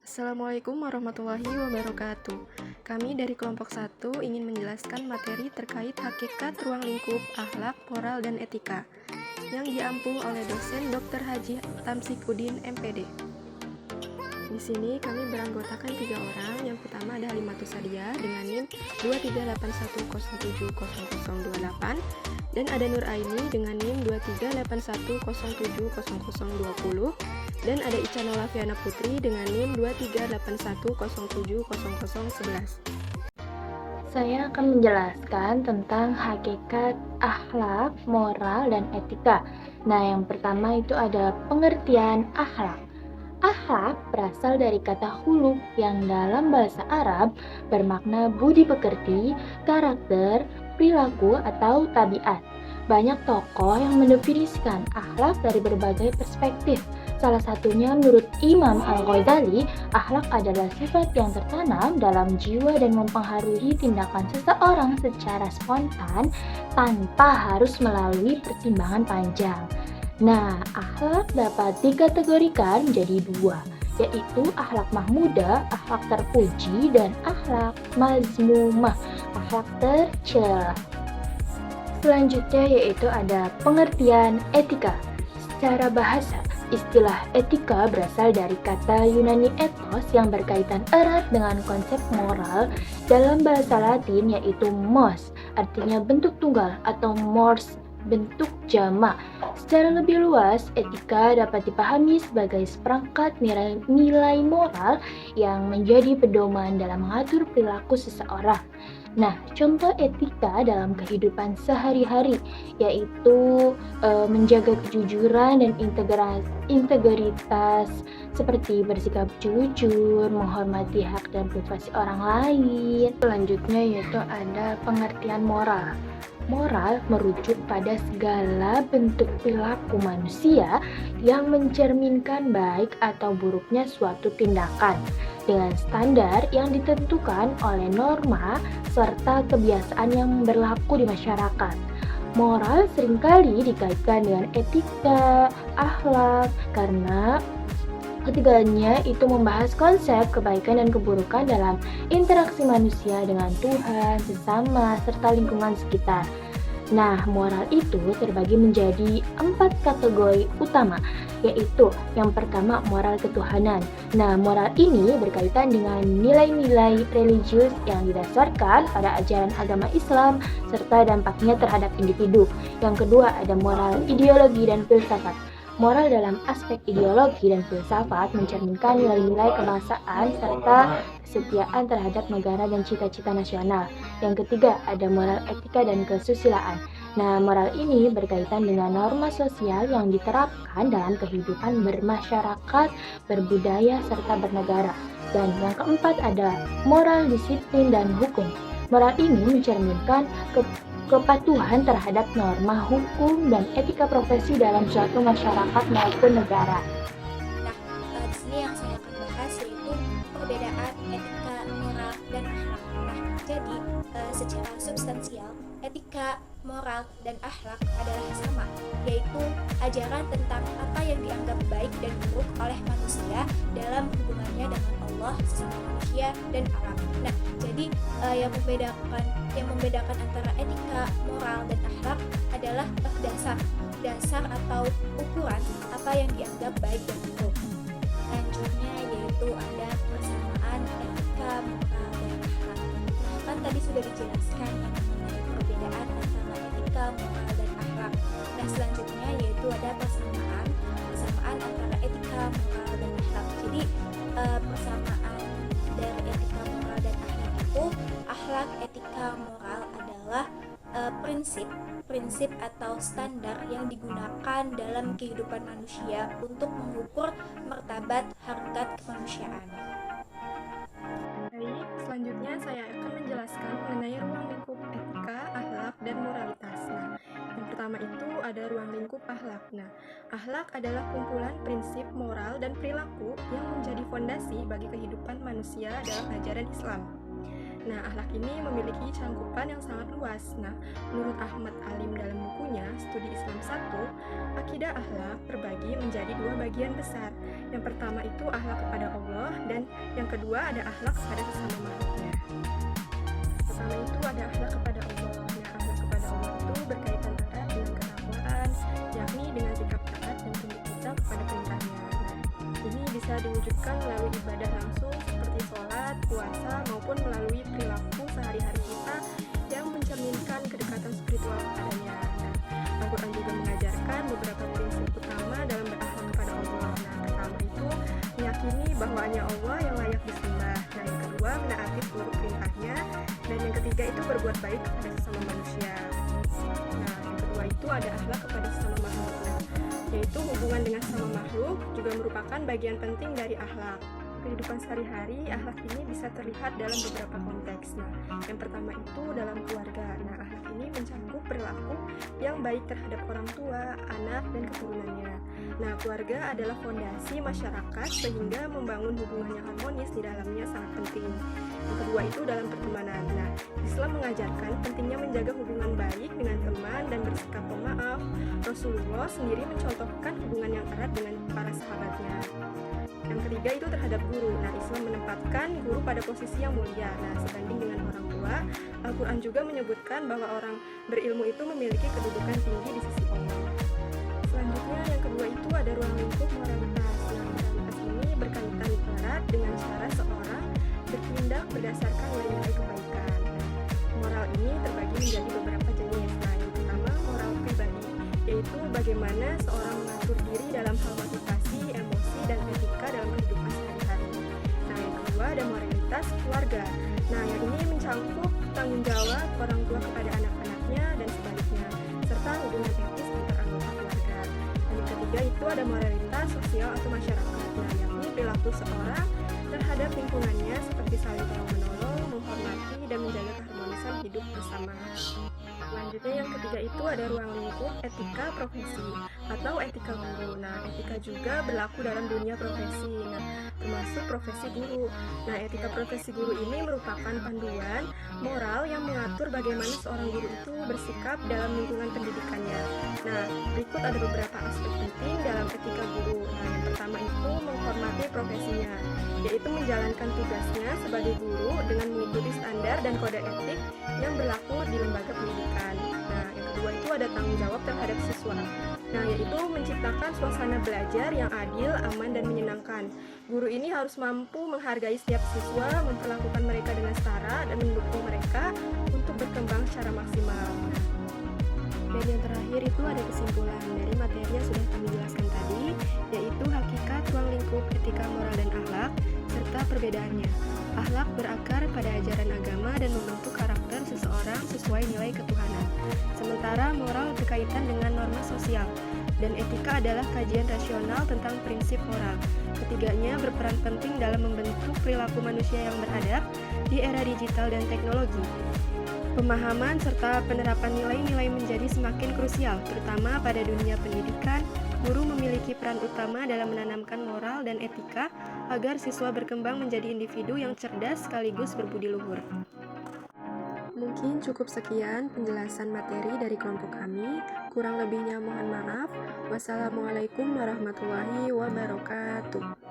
Assalamualaikum warahmatullahi wabarakatuh. Kami dari kelompok 1 ingin menjelaskan materi terkait hakikat ruang lingkup akhlak, moral, dan etika yang diampung oleh dosen Dr. Haji Tamsikuddin MPD. Di sini kami beranggotakan 3 orang. Yang pertama ada Halimatus Sadia dengan NIM 23810700028 dan ada Nur Aini dengan NIM 23810700020 dan ada Ica Nolaviana Putri dengan NIM 23810700011. Saya akan menjelaskan tentang hakikat akhlak, moral, dan etika. Nah, yang pertama itu ada pengertian akhlak. Akhlak berasal dari kata huluk yang dalam bahasa Arab bermakna budi pekerti, karakter, perilaku, atau tabiat. Banyak tokoh yang mendefinisikan akhlak dari berbagai perspektif. Salah satunya menurut Imam Al-Ghazali, akhlak adalah sifat yang tertanam dalam jiwa dan mempengaruhi tindakan seseorang secara spontan tanpa harus melalui pertimbangan panjang. Nah, akhlak dapat dikategorikan menjadi dua, yaitu akhlak mahmudah, akhlak terpuji, dan akhlak mazmumah, akhlak tercela. Selanjutnya yaitu ada pengertian etika. Secara bahasa, istilah etika berasal dari kata Yunani ethos yang berkaitan erat dengan konsep moral dalam bahasa Latin yaitu mos, artinya bentuk tunggal, atau mors, bentuk jamak. Secara lebih luas, etika dapat dipahami sebagai seperangkat nilai moral yang menjadi pedoman dalam mengatur perilaku seseorang. Nah, contoh etika dalam kehidupan sehari-hari yaitu menjaga kejujuran dan integritas seperti bersikap jujur, menghormati hak dan privasi orang lain. Selanjutnya yaitu ada pengertian moral. Moral merujuk pada segala bentuk perilaku manusia yang mencerminkan baik atau buruknya suatu tindakan dengan standar yang ditentukan oleh norma serta kebiasaan yang berlaku di masyarakat. Moral seringkali dikaitkan dengan etika, akhlak, karena ketiganya itu membahas konsep kebaikan dan keburukan dalam interaksi manusia dengan Tuhan, sesama, serta lingkungan sekitar. Nah, moral itu terbagi menjadi 4 kategori utama, yaitu yang pertama moral ketuhanan. Nah, moral ini berkaitan dengan nilai-nilai religius yang didasarkan pada ajaran agama Islam serta dampaknya terhadap individu. Yang kedua ada moral ideologi dan filsafat. Moral dalam aspek ideologi dan filsafat mencerminkan nilai-nilai kebangsaan serta kesetiaan terhadap negara dan cita-cita nasional. Yang ketiga ada moral etika dan kesusilaan. Nah, moral ini berkaitan dengan norma sosial yang diterapkan dalam kehidupan bermasyarakat, berbudaya, serta bernegara. Dan yang keempat ada moral disiplin dan hukum. Moral ini mencerminkan kepatuhan terhadap norma hukum dan etika profesi dalam suatu masyarakat maupun negara. Nah, di sini yang saya akan bahas yaitu perbedaan etika, moral, dan akhlak. Nah, jadi secara substansial, etika, moral, dan akhlak adalah sama, yaitu ajaran tentang apa yang dianggap baik dan buruk oleh manusia dalam hubungannya dengan Allah, sesama manusia, dan alam. Nah, jadi yang membedakan antara etika, moral, dan akhlak adalah dasar atau ukuran apa yang dianggap baik dan buruk. Selanjutnya yaitu ada persamaan etika, moral, dan akhlak. Nah, kan tadi sudah dijelaskan mengenai perbedaan antara etika, moral, dan akhlak. Nah, selanjutnya yaitu ada persamaan antara etika, moral, dan akhlak. Jadi persamaan dari etika, moral, dan akhlak itu akhlak, etika, moral adalah prinsip atau standar yang digunakan dalam kehidupan manusia untuk mengukur martabat harkat kemanusiaan. Baik, selanjutnya saya akan menjelaskan mengenai ruang lingkup etika, akhlak, dan moralitas. Nah, yang pertama itu ada ruang lingkup akhlak. Nah, akhlak adalah kumpulan prinsip moral dan perilaku yang menjadi fondasi bagi kehidupan manusia dalam ajaran Islam. Nah, akhlak ini memiliki cangkupan yang sangat luas. Nah, menurut Ahmad Alim dalam bukunya Studi Islam 1, akidah akhlak terbagi menjadi dua bagian besar. Yang pertama itu akhlak kepada Allah dan yang kedua ada akhlak kepada sesama makhluknya. Pertama itu ada akhlak kepada Allah. Nah, akhlak kepada Allah itu berkaitan erat dengan ketakwaan, yakni dengan sikap taat dan tunduk kita kepada perintahnya. Ini bisa diwujudkan melalui ibadah langsung seperti sholat, puasa, maupun melalui perilaku sehari-hari kita yang mencerminkan kedekatan spiritual kepadanya. Nah, Al-Quran juga mengajarkan beberapa prinsip utama dalam berakhlak kepada Allah. Nah, pertama itu meyakini bahwa hanya Allah yang layak disembah. Nah, yang kedua menaati seluruh perintahnya, dan yang ketiga itu berbuat baik kepada sesama manusia. Nah, yang kedua itu ada akhlak kepada sesama makhluk. Yaitu hubungan dengan sesama makhluk juga merupakan bagian penting dari akhlak. Kehidupan sehari-hari, akhlak ini bisa terlihat dalam beberapa konteks. Nah, yang pertama itu dalam keluarga. Nah, akhlak ini mencakup perilaku yang baik terhadap orang tua, anak, dan keturunannya. Nah, keluarga adalah fondasi masyarakat sehingga membangun hubungan yang harmonis di dalamnya sangat penting. Yang kedua itu dalam pertemanan. Nah, Islam mengajarkan pentingnya menjaga hubungan baik dengan teman dan bersikap pemaaf. Rasulullah sendiri mencontohkan hubungan yang erat dengan para sahabatnya. Yang ketiga itu terhadap guru. Nah, Islam menempatkan guru pada posisi yang mulia. Nah, sebanding dengan orang tua, Al-Quran juga menyebutkan bahwa orang berilmu itu memiliki kedudukan tinggi di sisi Allah. Selanjutnya, yang kedua itu ada ruang lingkup moralitas. Nah, moralitas ini berkaitan erat dengan cara seorang bertindak berdasarkan nilai-nilai kebaikan. Moral ini terbagi menjadi beberapa jenis. Nah, yang pertama, moral pribadi, yaitu bagaimana seorang mengatur diri dalam hal motivasi, emosi, dan etika dalam kehidupan sehari-hari. Nah, yang kedua ada moralitas keluarga. Nah, yang ini mencakup tanggung jawab orang tua kepada anak-anaknya dan sebaliknya, serta hubungan etis antar anggota keluarga. Dan yang ketiga itu ada moralitas sosial atau masyarakat. Nah, yakni perilaku seorang terhadap lingkungannya seperti saling tolong-menolong, menghormati, dan menjaga keharmonisan hidup bersama. Selanjutnya yang ketiga itu ada ruang lingkup etika profesi atau etika guru. Nah, etika juga berlaku dalam dunia profesi, termasuk profesi guru. Nah, etika profesi guru ini merupakan panduan moral yang mengatur bagaimana seorang guru itu bersikap dalam lingkungan pendidikannya. Nah, berikut ada beberapa aspek penting dalam etika guru. Nah, yang pertama itu menghormati profesinya, yaitu menjalankan tugasnya sebagai guru dengan mengikuti standar dan kode etik yang berlaku di lembaga pendidikan. Nah, yang kedua itu ada tanggung jawab terhadap siswa. Nah, yaitu menciptakan suasana belajar yang adil, aman, dan menyenangkan. Guru ini harus mampu menghargai setiap siswa, memperlakukan mereka dengan setara, dan mendukung mereka untuk berkembang secara maksimal. Dan yang terakhir itu ada kesimpulan dari materi yang sudah kami jelaskan tadi, yaitu hakikat ruang lingkup etika moral dan akhlak, serta perbedaannya. Akhlak berakar pada ajaran agama dan membentuk karakter seseorang sesuai nilai ketuhanan. Sementara moral berkaitan dengan norma sosial, dan etika adalah kajian rasional tentang prinsip moral. Ketiganya berperan penting dalam membentuk perilaku manusia yang beradab di era digital dan teknologi. Pemahaman serta penerapan nilai-nilai menjadi semakin krusial, terutama pada dunia pendidikan. Guru memiliki peran utama dalam menanamkan moral dan etika agar siswa berkembang menjadi individu yang cerdas sekaligus berbudi luhur. Mungkin cukup sekian penjelasan materi dari kelompok kami. Kurang lebihnya mohon maaf. Wassalamualaikum warahmatullahi wabarakatuh.